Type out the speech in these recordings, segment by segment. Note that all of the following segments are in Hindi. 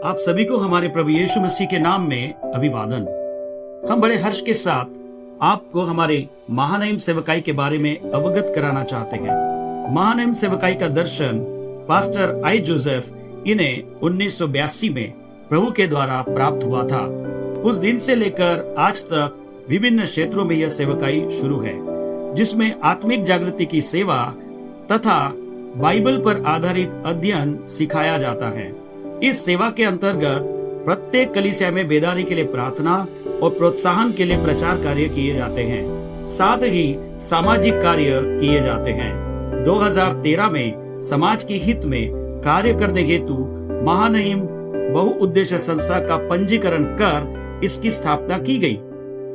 आप सभी को हमारे प्रभु यीशु मसीह के नाम में अभिवादन। हम बड़े हर्ष के साथ आपको हमारे महानयम सेवकाई के बारे में अवगत कराना चाहते हैं। महानयम सेवकाई का दर्शन पास्टर आई जोसेफ इन्हें 1982 में प्रभु के द्वारा प्राप्त हुआ था। उस दिन से लेकर आज तक विभिन्न क्षेत्रों में यह सेवकाई शुरू है, जिसमें आत्मिक जागृति की सेवा तथा बाइबल पर आधारित अध्ययन सिखाया जाता है। इस सेवा के अंतर्गत प्रत्येक कलीसिया में बेदारी के लिए प्रार्थना और प्रोत्साहन के लिए प्रचार कार्य किए जाते हैं, साथ ही सामाजिक कार्य किए जाते हैं। 2013 में समाज के हित में कार्य करने हेतु महानयम बहुउद्देश्य संस्था का पंजीकरण कर इसकी स्थापना की गई।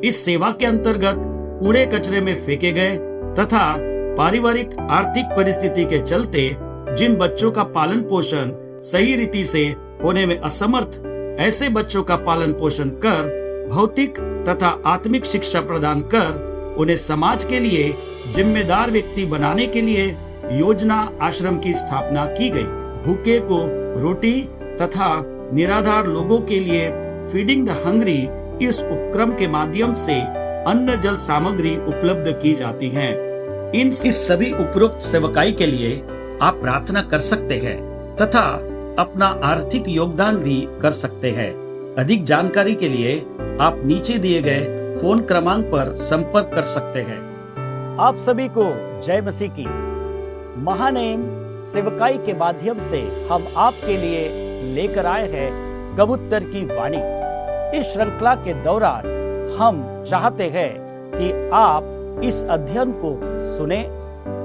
इस सेवा के अंतर्गत कूड़े कचरे में फेंके गए तथा पारिवारिक आर्थिक परिस्थिति के चलते जिन बच्चों का पालन पोषण सही रीति से होने में असमर्थ, ऐसे बच्चों का पालन पोषण कर भौतिक तथा आत्मिक शिक्षा प्रदान कर उन्हें समाज के लिए जिम्मेदार व्यक्ति बनाने के लिए योजना आश्रम की स्थापना की गई। भूखे को रोटी तथा निराधार लोगों के लिए फीडिंग द हंग्री इस उपक्रम के माध्यम से अन्न जल सामग्री उपलब्ध की जाती है। इस सभी उपरोक्त सेवकाई के लिए आप प्रार्थना कर सकते हैं तथा अपना आर्थिक योगदान भी कर सकते हैं। अधिक जानकारी के लिए आप नीचे दिए गए फोन क्रमांक पर संपर्क कर सकते हैं। आप सभी को जय मसीह की। महानयम सेवकाई के माध्यम से हम आपके लिए लेकर आए हैं कबूतर की वाणी। इस श्रृंखला के दौरान हम चाहते हैं कि आप इस अध्ययन को सुने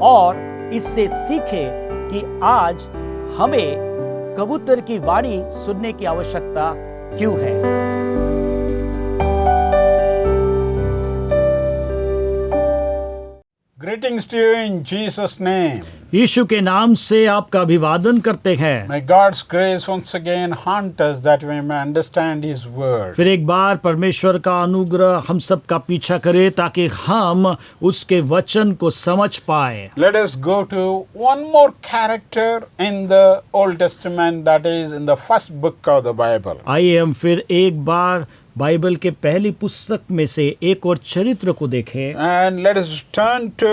और इससे सीखें कि आज हमें कबूतर की वाणी सुनने की आवश्यकता क्यों है। Greetings to you in Jesus' name. यीशु के नाम से आपका अभिवादन करते हैं। May God's grace once again haunt us that we may understand His word. फिर एक बार परमेश्वर का अनुग्रह हम सब का पीछा करे ताकि हम उसके वचन को समझ पाए। Let us go to one more character in the Old Testament, that is in the first book of the Bible. आइए हम फिर एक बार बाइबल के पहली पुस्तक में से एक और चरित्र को देखें। And let us turn to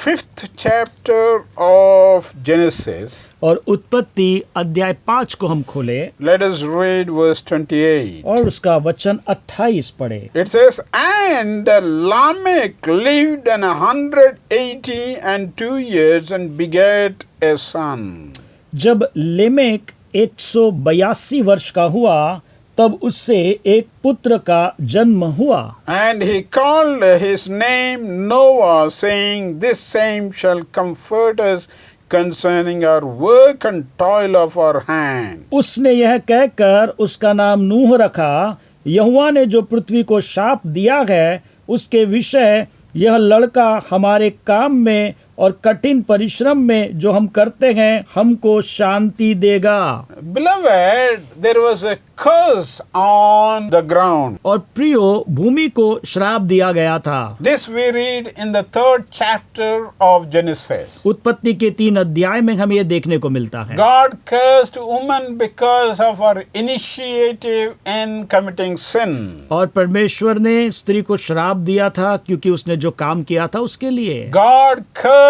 5th chapter of Genesis. और उत्पत्ति अध्याय 5 को हम खोले। Let us read verse 28. और उसका वचन 28 पढ़े। It says, And Lamech lived 182 years and begat a son. जब लेमेक 182 वर्ष का हुआ तब उससे एक पुत्र का जन्म हुआ। And he called his name Noah, saying, This same shall comfort us concerning our work and toil of our hand. उसने यह कहकर उसका नाम नूह रखा। यहोवा ने जो पृथ्वी को शाप दिया है उसके विषय यह लड़का हमारे काम में और कठिन परिश्रम में जो हम करते हैं हमको शांति देगा। Beloved, there was a curse on the ground. और प्रियो, भूमि को श्राप दिया गया था। This we read in the 3rd chapter of Genesis. उत्पत्ति के 3 अध्याय में हम ये देखने को मिलता है। God cursed woman because of her initiative in committing sin. और परमेश्वर ने स्त्री को श्राप दिया था क्योंकि उसने जो काम किया था उसके लिए। God cursed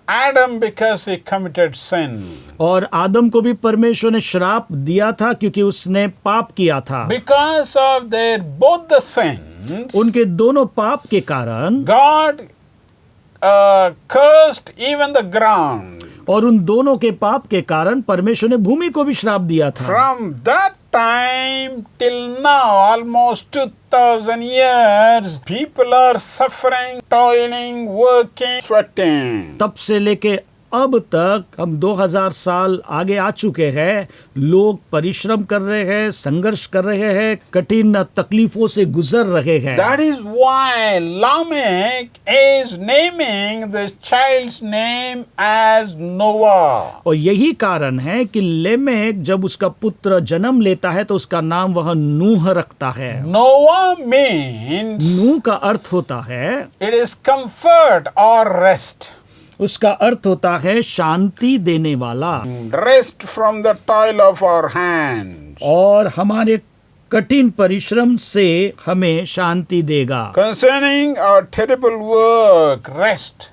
Adam because he committed sin. और आदम को भी परमेश्वर ने श्राप दिया था क्योंकि उसने पाप किया था। Because of their both the sins, उनके दोनों पाप के कारण God cursed even the ground. और उन दोनों के पाप के कारण परमेश्वर ने भूमि को भी श्राप दिया था। From that time till now, almost 2000 years, people are suffering, toiling, working, sweating. तब से लेके अब तक हम 2000 साल आगे आ चुके हैं। लोग परिश्रम कर रहे हैं, संघर्ष कर रहे हैं, कठिन तकलीफों से गुजर रहे हैं। That is why Lamech is naming the child's name as Noah. और यही कारण है कि लेमेक जब उसका पुत्र जन्म लेता है तो उसका नाम वह नूह रखता है। Noah means नूह का अर्थ होता है, it is comfort or rest. उसका अर्थ होता है शांति देने वाला। Rest from the toil of our hands. और हमारे कठिन परिश्रम से हमें शांति देगा। Concerning our terrible work, rest.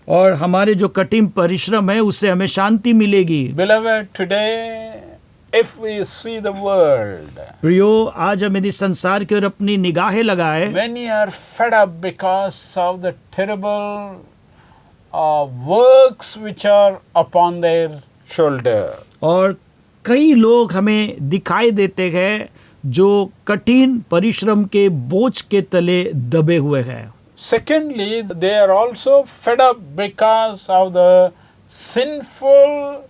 और हमारे जो कठिन परिश्रम है उससे हमें शांति मिलेगी। Beloved, today, if we see the world, प्रियो, आज हम यदि संसार की ओर अपनी निगाहें लगाए, many are fed up because of the terrible works which are upon their shoulder. और कई लोग हमें दिखाई देते हैं जो कठिन परिश्रम के बोझ के तले दबे हुए हैं। Secondly, they are also fed up because of the sinful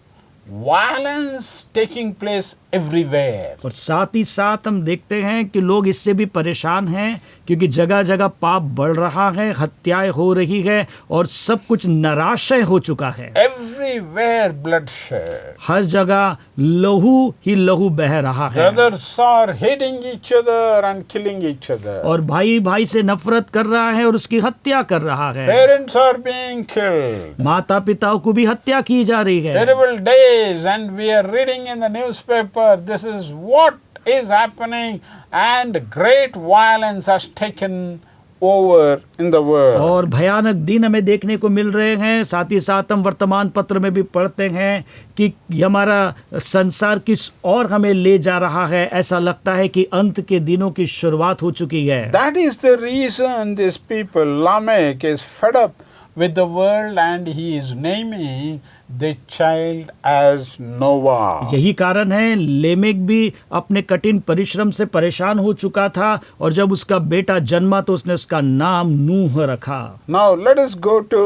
violence taking place everywhere. और साथ ही साथ हम देखते हैं कि लोग इससे भी परेशान हैं क्योंकि जगह जगह पाप बढ़ रहा है, हत्याएं हो रही है और सब कुछ निराशय हो चुका है। Everywhere bloodshed. हर जगह लहू ही लहू बह रहा है Brothers are hating each other and killing each other. और भाई भाई से नफरत कर रहा है और उसकी हत्या कर रहा है। Parents are being killed. माता पिताओं को भी हत्या की जा रही है। Terrible days, and we are reading in the newspaper, this is what is happening, and great violence has taken over in the world. और भयानक दिन हमें देखने को मिल रहे हैं। साथ ही साथ हम वर्तमान पत्र में भी पढ़ते हैं कि हमारा संसार किस और हमें ले जा रहा है। ऐसा लगता है कि अंत के दिनों की शुरुआत हो चुकी है। That is the reason these people, Lamech is fed up with the world, and he is naming the child as Noah. यही कारण है लेमेक भी अपने कठिन परिश्रम से परेशान हो चुका था और जब उसका बेटा जन्मा तो उसने उसका नाम नूह रखा। Now let us go to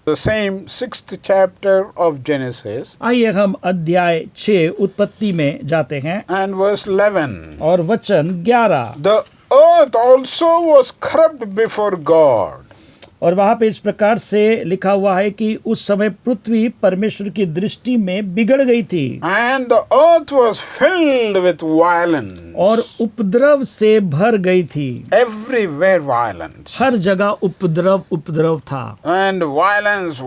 the same 6th chapter of Genesis आइए हम अध्याय 6 उत्पत्ति में जाते हैं and verse 11. और वचन 11। The earth also was corrupt before God. और वहां पे इस प्रकार से लिखा हुआ है कि उस समय पृथ्वी परमेश्वर की दृष्टि में बिगड़ गई थी And the earth was filled with violence. और उपद्रव से भर गई थी। Everywhere violence. हर जगह उपद्रव था And violence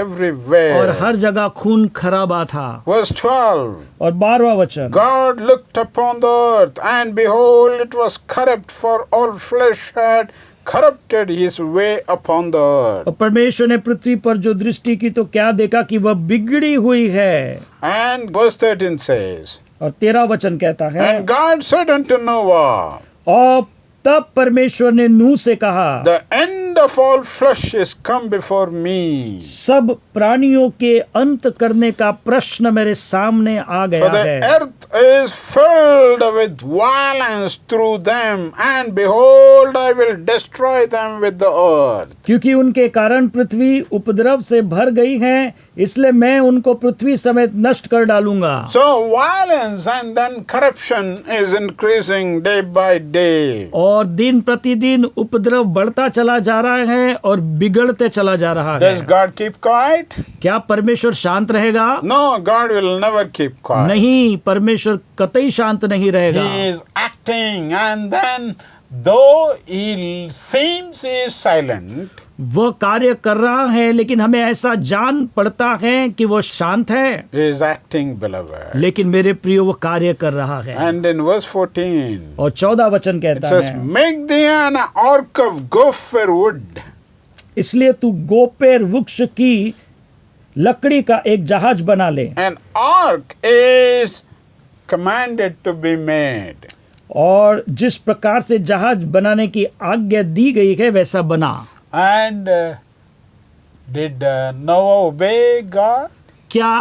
everywhere. और हर जगह खून खराबा था। Verse 12. और 12वां वचन, God looked upon the earth, and behold, it was corrupt, for all flesh had corrupted his way upon the earth. और परमेश्वर ने पृथ्वी पर जो दृष्टि की तो क्या देखा कि वह बिगड़ी हुई है। And verse 13 says, और 13 वचन कहता है, And God said unto Noah, और तब परमेश्वर ने नूह से कहा, The end of all flesh is come before me. सब प्राणियों के अंत करने का प्रश्न मेरे सामने आ For गया the है। earth is filled with violence through them, and behold, I will destroy them with the earth. क्योंकि उनके कारण पृथ्वी उपद्रव से भर गई है, इसलिए मैं उनको पृथ्वी समेत नष्ट कर डालूंगा। So violence and then corruption is increasing day by day. और दिन प्रतिदिन उपद्रव बढ़ता चला जा रहा है और बिगड़ते चला जा रहा है। Does God keep quiet? क्या परमेश्वर शांत रहेगा? No, God will never keep quiet. नहीं, परमेश्वर कतई शांत नहीं रहेगा। He is acting, and then though he seems he is silent, वह कार्य कर रहा है लेकिन हमें ऐसा जान पड़ता है कि वो शांत है, he is acting, beloved. लेकिन मेरे प्रियो वो कार्य कर रहा है। And in verse 14, और 14 वचन it कहता says, है, Make thee an ark of gopher wood. इसलिए तू गोपेर वृक्ष की लकड़ी का एक जहाज बना ले। An ark is commanded to be made. और जिस प्रकार से जहाज बनाने की आज्ञा दी गई है वैसा बना। And did Noah obey God? क्या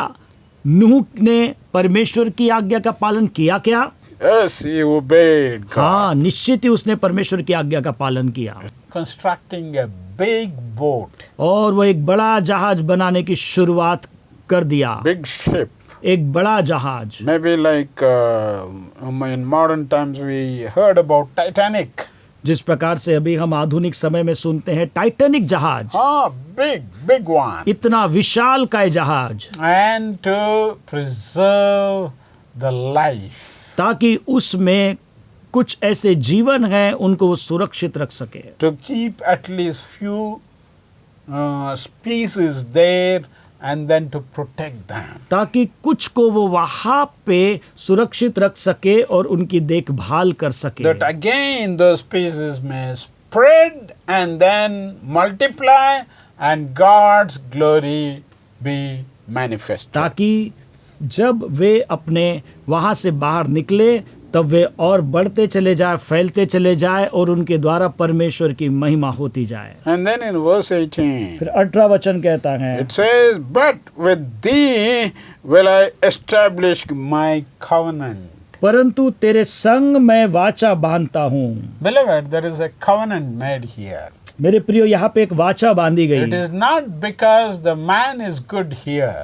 नूह ने परमेश्वर की आज्ञा का पालन किया क्या? Yes, he obeyed God. हाँ, निश्चित ही उसने परमेश्वर की आज्ञा का पालन किया Constructing a big boat, और वो एक बड़ा जहाज बनाने की शुरुआत कर दिया। big ship. एक बड़ा जहाज, Maybe like in modern times we heard about Titanic. जिस प्रकार से अभी हम आधुनिक समय में सुनते हैं टाइटैनिक जहाज, Ah, big one. इतना विशाल काय जहाज, And to preserve the life. ताकि उसमें कुछ ऐसे जीवन हैं उनको वो सुरक्षित रख सके। To keep at least few species there and then to protect them. ताकि कुछ को वो वहां पे सुरक्षित रख सके और उनकी देखभाल कर सके, That again those pieces may spread and then multiply and God's glory be manifested. ताकि जब वे अपने वहां से बाहर निकले तब वे और बढ़ते चले जाए, फैलते चले जाए और उनके द्वारा परमेश्वर की महिमा होती जाए। And then in verse 18, फिर 18 वचन कहता है, it says, But with thee will I establish my covenant. परंतु तेरे संग मैं वाचा बांधता हूँ। Beloved, there is a covenant made here. मेरे प्रियो, यहाँ पे एक वाचा बांधी It गई। is not because the man is good here.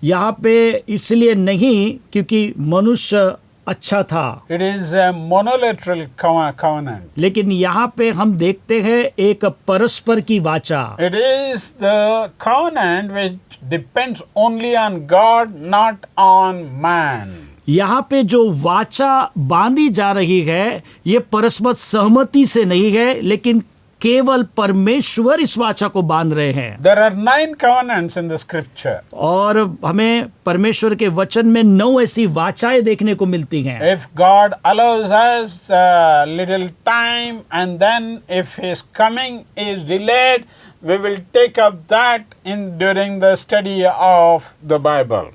यहाँ पे इसलिए नहीं क्योंकि मनुष्य अच्छा था, It is a monolateral covenant. लेकिन यहाँ पे हम देखते हैं एक परस्पर की वाचा। It is the covenant which depends only on God, not on man. यहाँ पे जो वाचा बांधी जा रही है ये परस्पर सहमति से नहीं है, लेकिन केवल परमेश्वर इस वाचा को बांध रहे हैं। There are 9 covenants in the scripture. और हमें परमेश्वर के वचन में 9 ऐसी वाचाएं देखने को मिलती हैं। If God allows us a little time and then if His coming is delayed, we will take up that during the study of the Bible.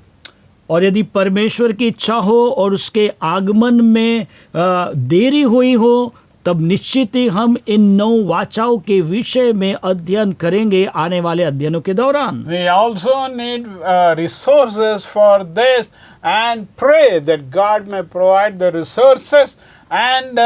और यदि परमेश्वर की इच्छा हो और उसके आगमन में देरी हुई हो तब निश्चित ही हम इन 9 वाचाओं के विषय में अध्ययन करेंगे आने वाले अध्ययनों के दौरान। We also need resources for this and pray that God may provide the resources and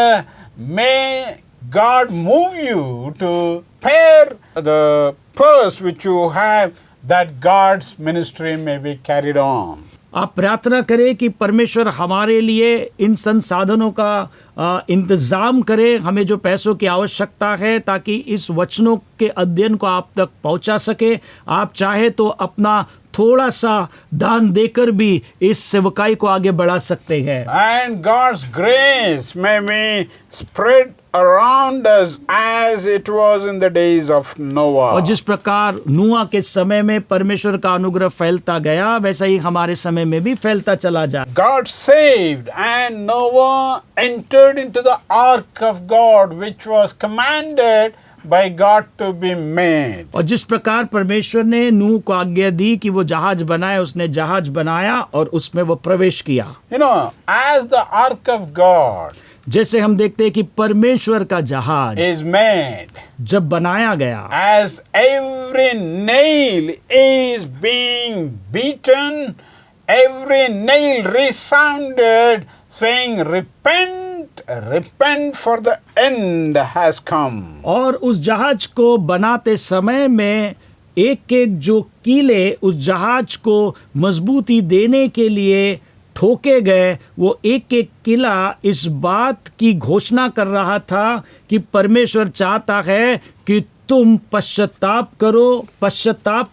may God move you to pair the purse which you have that God's ministry may be carried on. आप प्रार्थना करें कि परमेश्वर हमारे लिए इन संसाधनों का इंतजाम करे, हमें जो पैसों की आवश्यकता है ताकि इस वचनों के अध्ययन को आप तक पहुंचा सके। आप चाहे तो अपना थोड़ा सा दान देकर भी इस सेवकाई को आगे बढ़ा सकते हैं। And God's grace may be spread around us as it was in the days of Noah. और जिस प्रकार नूह के समय में परमेश्वर का अनुग्रह फैलता गया वैसा ही हमारे समय में भी फैलता चला जाए। God saved and Noah entered into the ark of God which was commanded by God to be made. और जिस प्रकार परमेश्वर ने नूह को आज्ञा दी कि वो जहाज बनाए, उसने जहाज बनाया और उसमें वो प्रवेश किया। You know, as the ark of God जैसे हम देखते हैं कि परमेश्वर का जहाज is made, जब बनाया गया, as every nail is being beaten, every nail resounded saying, repent, repent for the end has come. और उस जहाज को बनाते समय में एक एक जो कीले उस जहाज को मजबूती देने के लिए ठोके गए, वो एक एक किला इस बात की घोषणा कर रहा था कि परमेश्वर चाहता है कि तुम पश्चाताप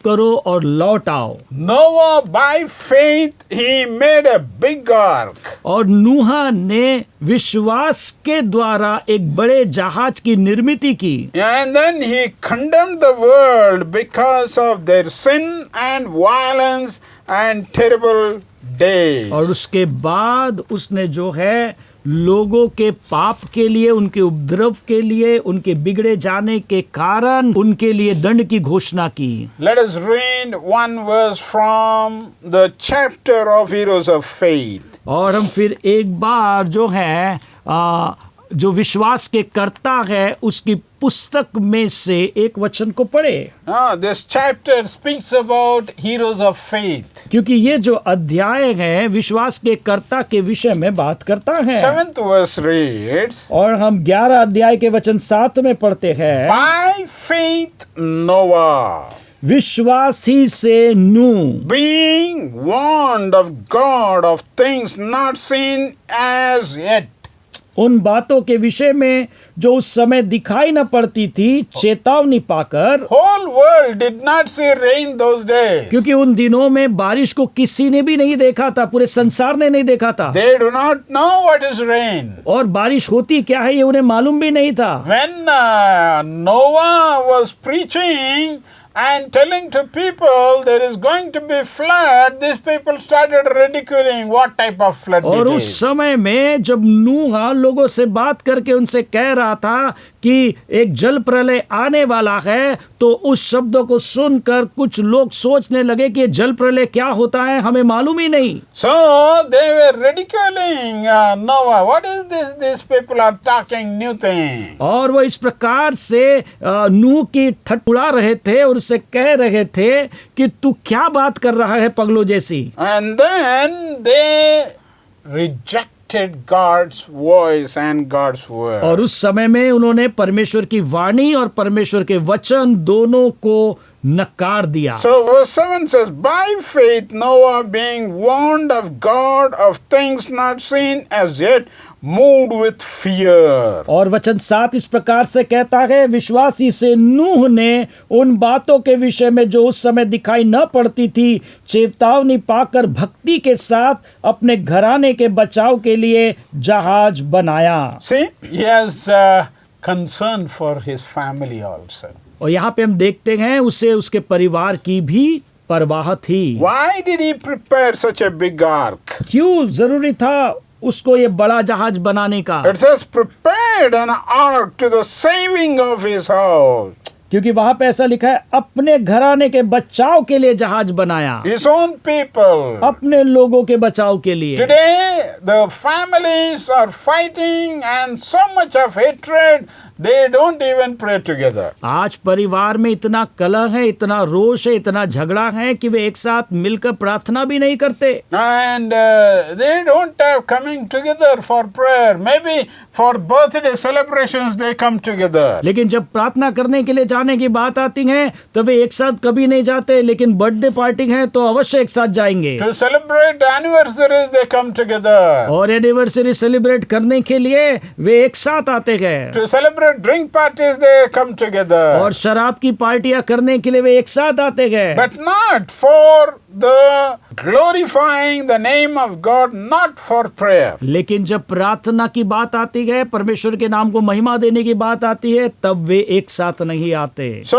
करो और लौट आओ। Noah by faith he made a big ark. और नूह ने विश्वास के द्वारा एक बड़े जहाज की निर्मित की। And then he condemned the world because of their sin and violence and terrible days. और उसके बाद उसने जो है लोगों के पाप के लिए, उनके उपद्रव के लिए, उनके बिगड़े जाने के कारण उनके लिए दंड की घोषणा की। Let us read one verse from the chapter of Heroes of Faith. और हम फिर एक बार जो है जो विश्वास के कर्ता है उसकी पुस्तक में से एक वचन को पढ़े। This chapter speaks about heroes of faith. क्योंकि ये जो अध्याय है विश्वास के कर्ता के विषय में बात करता है। 7th verse reads, और हम 11 अध्याय के वचन 7 में पढ़ते हैं, by faith Noah, विश्वास ही से नूह, being warned of God of things not seen as yet. उन बातों के विषय में जो उस समय दिखाई न पड़ती थी, चेतावनी पाकर, Whole world did not see rain those days. क्योंकि उन दिनों में बारिश को किसी ने भी नहीं देखा था, पूरे संसार ने नहीं देखा था। They do not know what is rain. और बारिश होती क्या है ये उन्हें मालूम भी नहीं था। When Noah was preaching and telling to people there is going to be flood, these people started ridiculing what type of flood और it उस is. समय में जब नूह लोगों से बात करके उनसे कह रहा था कि एक जल प्रलय आने वाला है, तो उस शब्दों को सुनकर कुछ लोग सोचने लगे कि ये जल प्रलय क्या होता है, हमें मालूम ही नहीं। So they were ridiculing Noah. What is this? These people are talking new thing. और वो इस प्रकार से नूह की ठट उड़ा रहे थे और उससे कह रहे थे कि तू क्या बात कर रहा है पगलों जैसी। And then they rejected God's voice and God's word. और उस समय में उन्होंने परमेश्वर की वाणी और परमेश्वर के वचन दोनों को नकार दिया। So verse 7 says, by faith Noah, being warned of God of things not seen as yet, moved with fear. और वचन 7 इस प्रकार से कहता है, विश्वासी से नूह ने उन बातों के विषय में जो उस समय दिखाई न पड़ती थी चेतावनी पाकर भक्ति के साथ अपने घराने के बचाव के लिए जहाज बनाया। See, he has concern for his family also. और यहाँ पे हम देखते हैं उसे उसके परिवार की भी परवाह थी। Why did he prepare such a big ark? क्यों जरूरी था उसको ये बड़ा जहाज बनाने का? It says prepared an ark to the saving of his house. क्योंकि वहां पे ऐसा लिखा है अपने घराने के बचाव के लिए जहाज बनाया, His own people. अपने लोगों के बचाव के लिए। Today, the families are fighting and so much of hatred, they don't even pray together. आज परिवार में इतना कलह है, इतना रोष है, इतना झगड़ा है कि वे एक साथ मिलकर प्रार्थना भी नहीं करते। And they don't have coming together for prayer. Maybe for birthday celebrations they come together. लेकिन जब प्रार्थना करने के लिए जाने की बात आती है तो वे एक साथ कभी नहीं जाते, लेकिन बर्थडे पार्टी है तो अवश्य एक साथ जाएंगे। To celebrate anniversaries they come together. और एनिवर्सरी सेलिब्रेट करने के लिए वे एक साथ आते हैं। To celebrate drink parties they come together. और शराब की पार्टियां करने के लिए वे एक साथ आते हैं। But not for the glorifying the name of God, not for prayer. लेकिन जब प्रार्थना की बात आती है, परमेश्वर के नाम को महिमा देने की बात आती है, तब वे एक साथ नहीं आते। So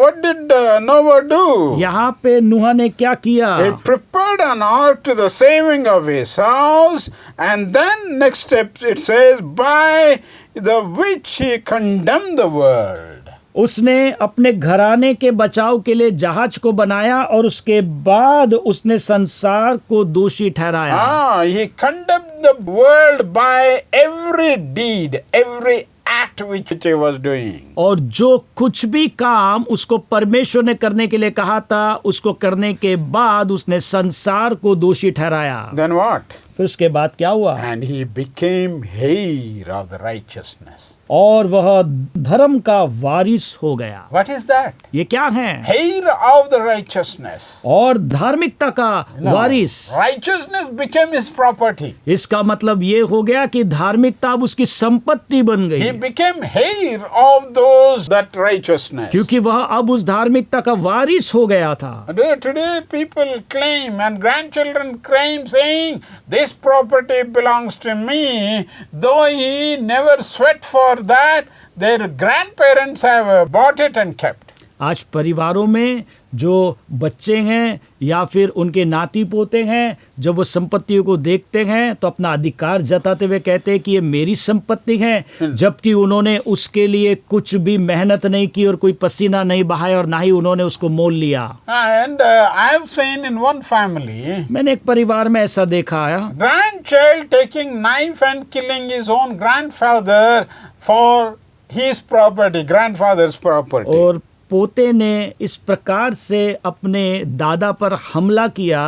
what did Noah do? यहाँ पे नूह ने क्या किया? He prepared an ark to the saving of his house, and then next step it says, by the which he condemned the world. उसने अपने घराने के बचाव के लिए जहाज को बनाया और उसके बाद उसने संसार को दोषी ठहराया। He condemned the world by every deed, every act which he was doing. और जो कुछ भी काम उसको परमेश्वर ने करने के लिए कहा था, उसको करने के बाद उसने संसार को दोषी ठहराया। Then what? फिर उसके बाद क्या हुआ? And he became heir of the righteousness. और वह धर्म का वारिस हो गया। What is that? ये क्या है? Heir of the righteousness. और धार्मिकता का वारिस। Righteousness became his property. इसका मतलब ये हो गया कि धार्मिकता अब उसकी संपत्ति बन He गई, became heir of those that righteousness. क्योंकि वह अब उस धार्मिकता का वारिस हो गया था। Today people claim and grandchildren claim saying this property belongs to me, though he never sweat for that, their grandparents have bought it and kept. आज परिवारों में जो बच्चे हैं या फिर उनके नाती पोते हैं, जब वो संपत्तियों को देखते हैं तो अपना अधिकार जताते हुए कहते हैं कि ये मेरी संपत्ति है, जबकि उन्होंने उसके लिए कुछ भी मेहनत नहीं की और कोई पसीना नहीं बहाया और ना ही उन्होंने उसको मोल लिया। And I have seen in one family, मैंने एक परिवार में ऐसा देखा है, grandchild taking knife and killing his own grandfather for his property, grandfather's property. और पोते ने इस प्रकार से अपने दादा पर हमला किया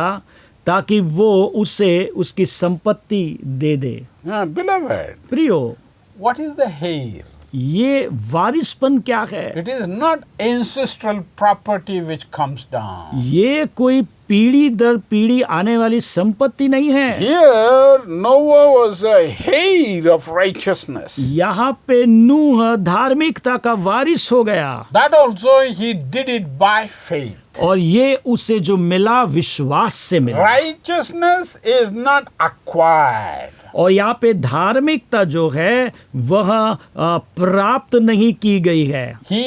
ताकि वो उसे उसकी संपत्ति दे दे। Beloved, प्रियो, what is the heir? ये वारिसपन क्या है? It is not ancestral property which comes down. ये कोई पीढ़ी दर पीढ़ी आने वाली संपत्ति नहीं है। Here, Noah was a heir of righteousness. यहाँ पे नूह धार्मिकता का वारिस हो गया। That also he did it by faith. और ये उसे जो मिला विश्वास से मिला। Righteousness is not acquired. और यहाँ पे धार्मिकता जो है वह प्राप्त नहीं की गई है। He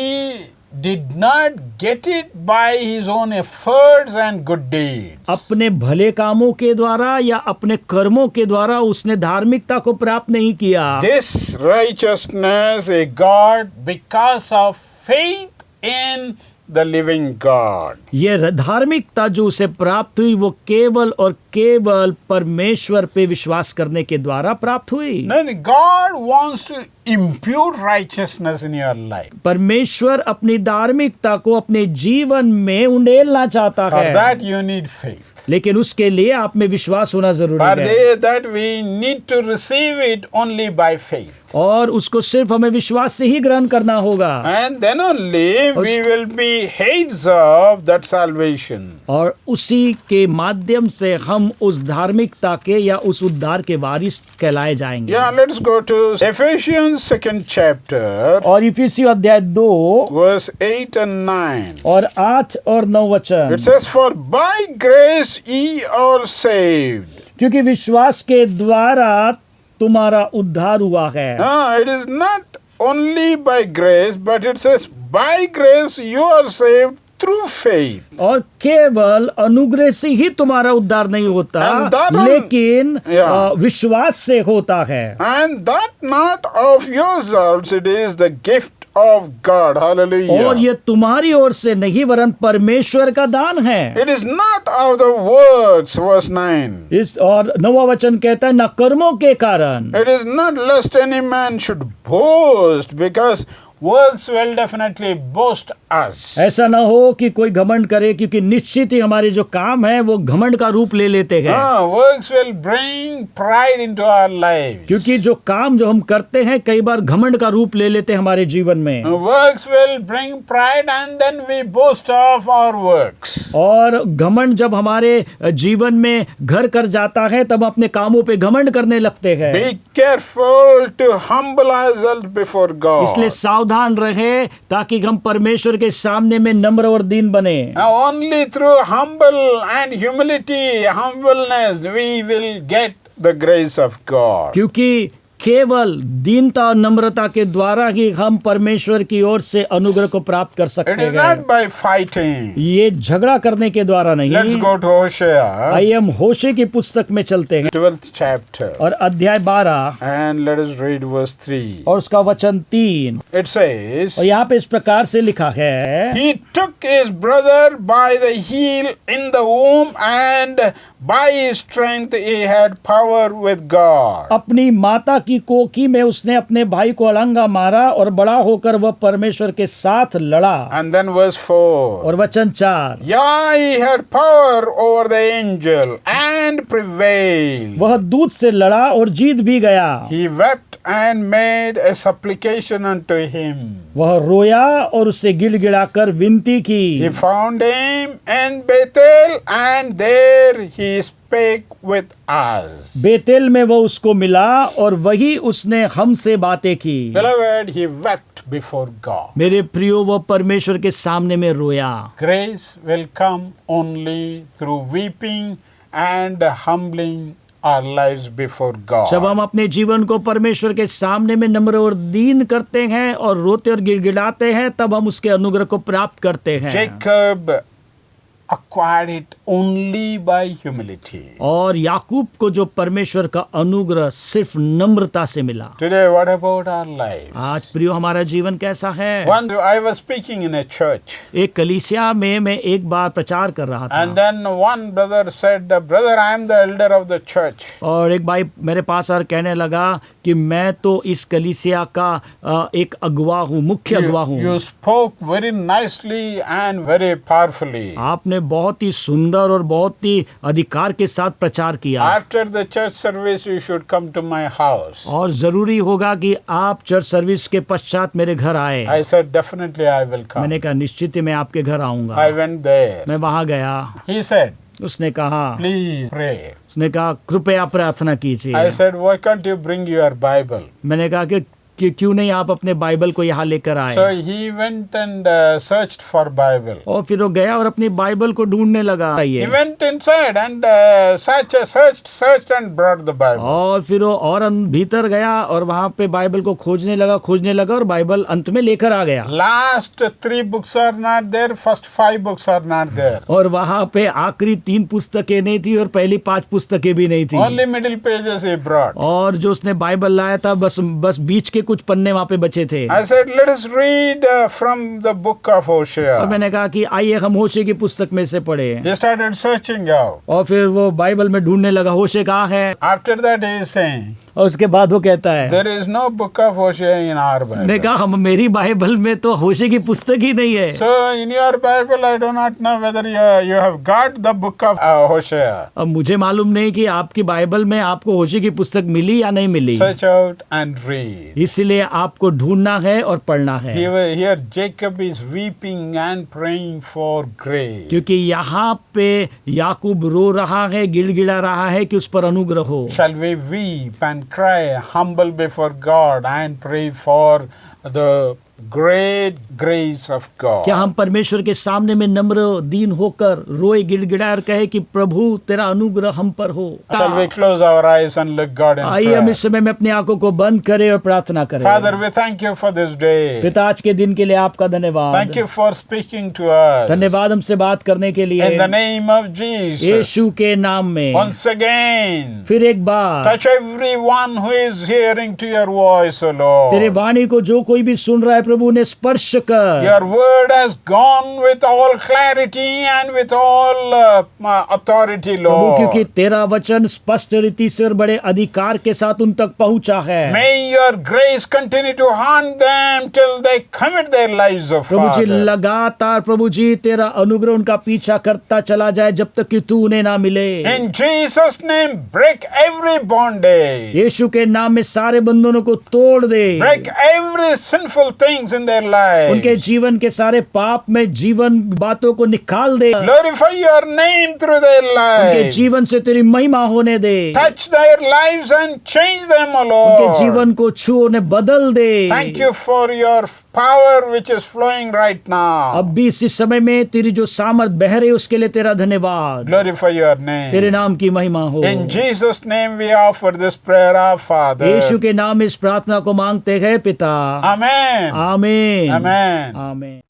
did not get it by his own efforts and good deeds. अपने भले कामों के द्वारा या अपने कर्मों के द्वारा उसने धार्मिकता को प्राप्त नहीं किया। This righteousness he got because of faith in the living God. ये धार्मिकता जो उसे प्राप्त हुई वो केवल और केवल परमेश्वर पे विश्वास करने के द्वारा प्राप्त हुई। Then God wants to impute righteousness in your life. परमेश्वर अपनी धार्मिकता को अपने जीवन में उंडेलना चाहता For है, that you need faith. लेकिन उसके लिए आप में विश्वास होना जरूरी For है that we need to receive it only by faith. और उसको सिर्फ हमें विश्वास से ही ग्रहण करना होगा And then only we will be heirs of that salvation. और उसी के माध्यम से हम उस धार्मिकता के या उस उद्धार के वारिस कहलाए जाएंगे। Yeah, let's go to Ephesians 2nd chapter, और इफिसियों अध्याय 2 verse 8 and 9. और 8 और 9 वचन, It says, For by grace ye are saved. क्योंकि विश्वास के द्वारा तुम्हारा उद्धार हुआ है। It is not only by grace, but it says, by grace you are saved through faith. और केवल अनुग्रह से ही तुम्हारा उद्धार नहीं होता, And that लेकिन Yeah. विश्वास से होता है। And that not of yourselves, it is the gift of God. Hallelujah. और ये तुम्हारी ओर से नहीं वरन परमेश्वर का दान है। It is not of the works, verse 9. इस और 9वां वचन कहता है, न कर्मों के कारण। It is not lest any man should boast, because works will definitely boast us. ऐसा ना हो कि कोई घमंड करे, क्योंकि निश्चित ही हमारे जो काम है वो घमंड का रूप ले लेते हैं। Works will bring pride into our lives. क्योंकि जो काम जो हम करते हैं कई बार घमंड का रूप ले लेते हैं हमारे जीवन में। Works will bring pride and then we boast of our works. और घमंड जब हमारे जीवन में घर कर जाता है तब अपने कामों पे घमंड करने लगते हैं। Be careful to humble ourselves before God. इसलिए सावधान रहे ताकि हम परमेश्वर के सामने में नम्र और दीन बने। Now only through humbleness, we will get the grace of God. क्योंकि केवल दीनता और नम्रता के द्वारा ही हम परमेश्वर की ओर से अनुग्रह को प्राप्त कर It सकते is not हैं। by fighting. ये झगड़ा करने के द्वारा Let's नहीं। go to Hosea, आइए हम होशे की पुस्तक में चलते हैं 12th chapter, और अध्याय 12 and let us read verse 3. और उसका वचन 3, It says, और यहाँ पे इस प्रकार से लिखा है, He took his brother by the heel in the womb, and by his strength he had power with God. अपनी माता की कोखी में उसने अपने भाई को अलंगा मारा और बड़ा होकर वह परमेश्वर के साथ लड़ा। And then verse 4. और वचन 4, Yeah, he had power over the angel and prevailed. वह दूत से लड़ा और जीत भी गया। He wept and made a supplication unto him. वह रोया और उससे गिड़गिड़ाकर विनती की। He found him in Bethel, and there he spake with us. Bethel में वह उसको मिला और वही उसने हमसे बातें की। Beloved, he wept before God. मेरे प्रियो, वह परमेश्वर के सामने में रोया। Grace will come only through weeping and humbling our lives before God. जब हम अपने जीवन को परमेश्वर के सामने में नम्र और दीन करते हैं और रोते और गिड़गिड़ाते हैं, तब हम उसके अनुग्रह को प्राप्त करते हैं। Jacob acquired it only by humility. और याकूब को जो परमेश्वर का अनुग्रह सिर्फ नम्रता से मिला। Today, what about our lives? आज प्रियो, हमारा जीवन कैसा है? One, I was speaking in a church, एक कलीसिया में मैं एक बार प्रचार कर रहा and था then one brother said, Brother, I am the elder of the church. और एक भाई मेरे पास आकर कहने लगा कि मैं तो इस कलीसिया का एक अगुवा हूँ, मुख्य अगुवा हूँ। You spoke very nicely and very powerfully. आपने बहुत ही सुंदर और बहुत ही अधिकार के साथ प्रचार किया। After the church service, you should come to my house. और जरूरी होगा कि आप चर्च सर्विस के पश्चात मेरे घर आए। I said, Definitely I will come. मैंने कहा निश्चित ही मैं आपके घर आऊंगा। I went there. मैं वहां गया। He said, उसने कहा Please pray. उसने कहा कृपया प्रार्थना कीजिए। I said, Why can't you bring your Bible? मैंने कहा कि क्यों नहीं आप अपने बाइबल को यहाँ लेकर आए? So he went and searched for Bible. और फिर वो गया और अपनी बाइबल को ढूंढने लगा। He went inside and searched and brought the Bible. और फिर वो और भीतर गया और वहाँ पे बाइबल को खोजने लगा और बाइबल अंत में लेकर आ गया। Last 3 books are not there, first 5 books are not there. और वहाँ पे आखिरी 3 पुस्तकें नहीं थी और पहली 5 पुस्तकें भी नहीं थी। Only middle pages he brought. और जो उसने बाइबल लाया था बस बीच के कुछ पन्ने वहाँ पे बचे थे। I said, let us read from the book of और Hosea. मैंने कहा कि आइए हम होशे की पुस्तक में से पढ़े। He started searching out. और फिर वो बाइबल में ढूंढने लगा होशे कहाँ है। After that he is saying, और उसके बाद वो कहता है, there is no book of Hosea in our उसने Bible. कहा हम मेरी बाइबल में तो होशे की पुस्तक ही नहीं है। So in your Bible, I do not know whether you have got the book of Hosea. अब मुझे मालूम नहीं कि आपकी बाइबल में आपको होशे की पुस्तक मिली या नहीं मिली। Search out and read. इसलिए आपको ढूंढना है और पढ़ना है। Here Jacob is weeping and praying for grace. क्योंकि यहाँ पे याकूब रो रहा है, गिड़गिड़ा रहा है कि उस पर अनुग्रह हो। Shall we weep and cry, humble before God and pray for the great grace of God? क्या हम परमेश्वर के सामने में नम्र दीन होकर रोए गिड़गिड़ा और कहे कि प्रभु तेरा अनुग्रह हम पर हो? Shall we close our eyes and look God in आइए हम prayer? इस समय में अपनी आंखों को बंद करें और प्रार्थना करें। Father, we thank you for this day. पिता आज के दिन के लिए आपका धन्यवाद। Thank you for speaking to us. धन्यवाद हमसे बात करने के लिए। In the name of Jesus. यीशु के नाम में Once again, फिर एक बार touch everyone who is hearing to your voice, O Lord. तेरे वाणी को जो कोई भी सुन रहा है प्रभु ने स्पर्श कर। Your word has gone with all clarity and with all authority, Prabhu Lord. क्योंकि तेरा वचन स्पष्ट रीति से और बड़े अधिकार के साथ उन तक पहुंचा है। May your grace continue to haunt them till they commit their lives, O Prabhu ji Father. लगातार प्रभु जी तेरा अनुग्रह उनका पीछा करता चला जाए जब तक कि तू उन्हें ना मिले। In Jesus' name, break every bondage. यीशु के नाम में सारे बंधनों को तोड़ दे। Break every sinful things in their life. उनके जीवन के सारे पाप में जीवन बातों को निकाल दे। Glorify your name through their उनके lives. जीवन से तेरी महिमा होने दे। Touch their lives and change them, O उनके Lord. जीवन को छू उन्हें बदल दे। Thank you for your power which is flowing right now. अब भी इसी समय में तेरी जो सामर्थ बह रही है उसके लिए तेरा धन्यवाद। Glorify your तेरे name. नाम की महिमा हो। In Jesus' name we offer this prayer, our Father. यीशु के नाम में इस प्रार्थना को मांगते हैं पिता। Amen. आमीन। Amen. आमीन।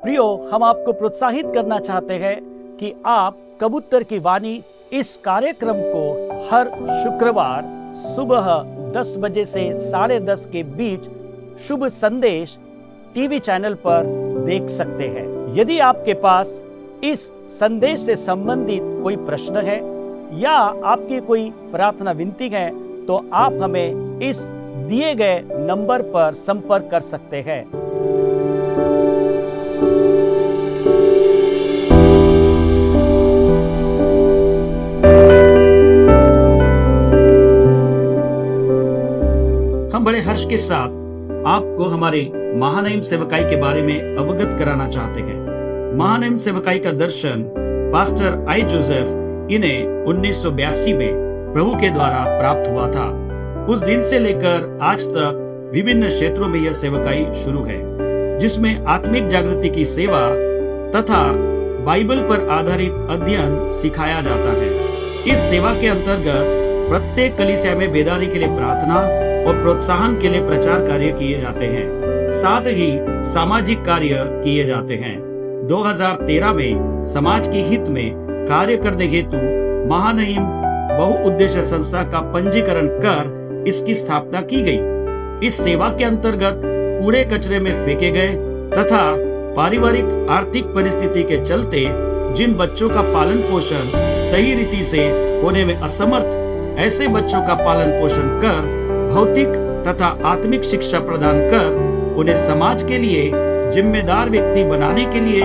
प्रियो, हम आपको प्रोत्साहित करना चाहते हैं कि आप कबूतर की वाणी इस कार्यक्रम को हर शुक्रवार सुबह 10 बजे से 10:30 के बीच शुभ संदेश टीवी चैनल पर देख सकते हैं। यदि आपके पास इस संदेश से संबंधित कोई प्रश्न है या आपकी कोई प्रार्थना विनती है तो आप हमें इस दिए गए नंबर पर संपर्क कर सकते हैं। हम बड़े हर्ष के साथ आपको हमारे महानईम सेवकाई के बारे में अवगत कराना चाहते हैं। महानईम सेवकाई का दर्शन पास्टर आई जोसेफ इन्हें 1982 में प्रभु के द्वारा प्राप्त हुआ था। उस दिन से लेकर आज तक विभिन्न क्षेत्रों में यह सेवकाई शुरू है, जिसमें आत्मिक जागृति की सेवा तथा बाइबल पर आधारित अध्ययन सिखाया जाता है। इस सेवा के अंतर्गत प्रत्येक कलीसिया में बेदारी के लिए प्रार्थना और प्रोत्साहन के लिए प्रचार कार्य किए जाते हैं, साथ ही सामाजिक कार्य किए जाते हैं। 2013 में समाज के हित में कार्य करने हेतु महानईम बहुउद्देश्य संस्था का पंजीकरण कर इसकी स्थापना की गई। इस सेवा के अंतर्गत कूड़े कचरे में फेंके गए तथा पारिवारिक आर्थिक परिस्थिति के चलते जिन बच्चों का पालन पोषण सही रीति से होने में असमर्थ, ऐसे बच्चों का पालन पोषण कर भौतिक तथा आत्मिक शिक्षा प्रदान कर उन्हें समाज के लिए जिम्मेदार व्यक्ति बनाने के लिए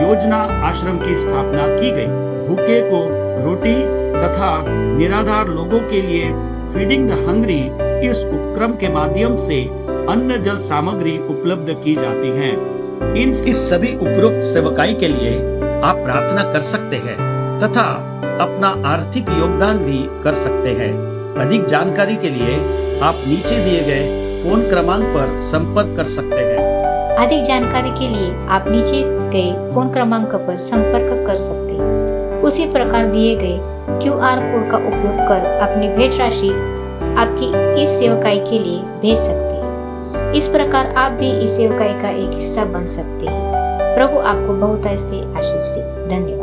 योजना आश्रम की स्थापना की गई। भूखे को रोटी तथा निराधार लोगों के लिए फीडिंग द हंग्री इस उपक्रम के माध्यम से अन्न जल सामग्री उपलब्ध की जाती है। इन सभी उपरोक्त सेवकाई के लिए आप प्रार्थना कर सकते हैं तथा अपना आर्थिक योगदान भी कर सकते हैं। अधिक जानकारी के लिए आप नीचे दिए गए फोन क्रमांक पर संपर्क कर सकते हैं। अधिक जानकारी के लिए आप नीचे गए फोन क्रमांक पर संपर्क कर सकते हैं। उसी प्रकार दिए गए QR कोड का उपयोग कर अपनी भेंट राशि आपकी इस सेवकाई के लिए भेज सकते हैं। इस प्रकार आप भी इस सेवकाई का एक हिस्सा बन सकते हैं। प्रभु आपको बहुत ऐसे आशीष दे। धन्यवाद।